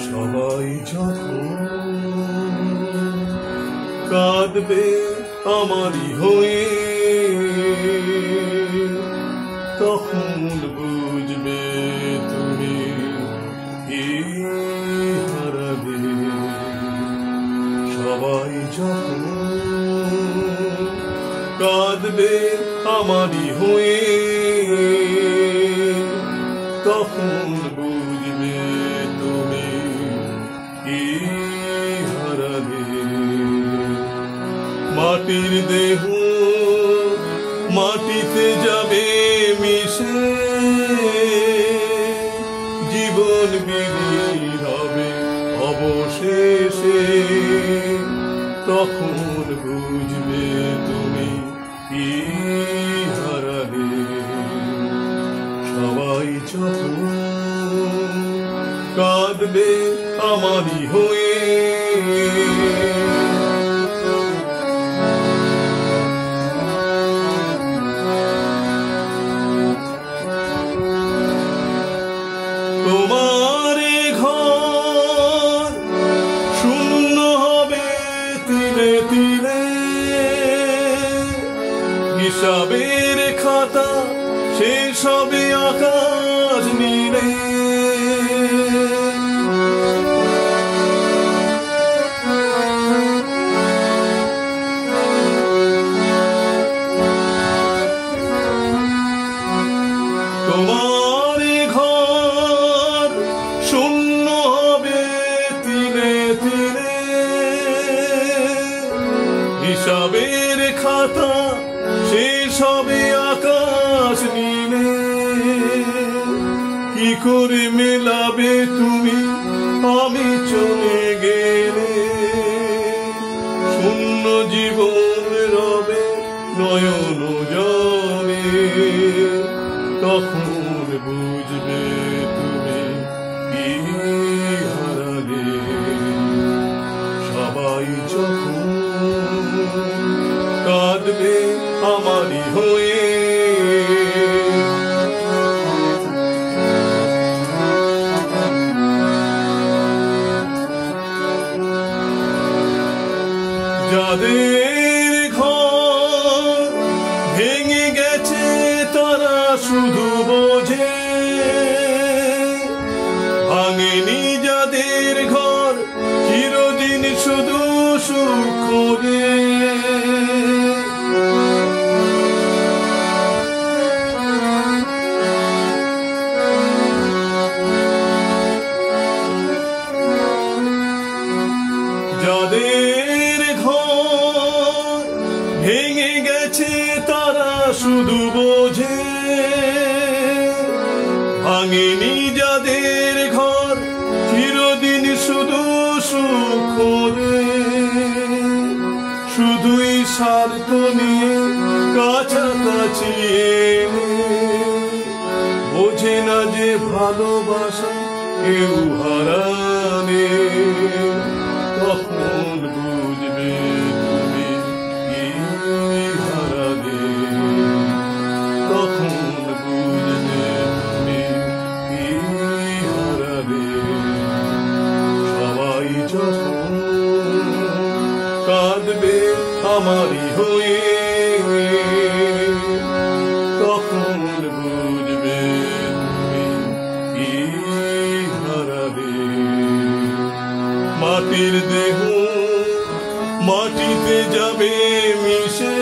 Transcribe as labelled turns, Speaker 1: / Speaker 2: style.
Speaker 1: সবাই যখন কাঁদবে আমারই হয়ে, তখন বুঝবে তুমি কি হারাবে। সবাই যখন কাঁদবে আমারই হয়ে, তখন বুঝবে তুমি কি হারাবে। মাটির দেহ মাটিতে যাবে মিশে, জীবন বিলীন হবে অবশেষে, তখন বুঝবে তুমি কি হারাবে। সবাই যখন কাঁদবে আমারই হয়ে, তোমার ঘর শূন্য হবে তিলে তিলে, হিসাবের খাতা শেষ হবে আকাশ নীলে। তোমার ঘর শূন্য হবে তিলে তিলে, হিসাবের খাতা শেষ হবে আকাশ নীলে। কি করে মেলাবে তুমি আমি চলে গেলে, শূন্য জীবন রবে নয়ন জলে, তখন বুঝবে তুমি কি হারাবে। সবাই যখন কাঁদবে আমারই হয়ে, যাদের ঘর ভেঙে গেছে তারা শুধু বোঝে, ভাঙেনি যাদের ঘর চিরদিন শুধু সুখ খোঁজে। যাদের ঘর ভেঙে গেছে তারা শুধু বোঝে, ভাঙেনি যাদের ঘর চিরদিন শুধু সুখ খোঁজে। শুধুই স্বার্থ নিয়ে কাছাকাছি এলে, বোঝে না যে ভালোবাসা কেউ হারানে, তখন বুঝবে তুমি কি হারাবে। তখন বুঝবে তুমি কি হারাবে। সবাই যখন কাঁদবে আমারই হয়ে, তখন বুঝবে তুমি কি হারাবে। মাটির দেহ মাটিতে যাবে মিশে,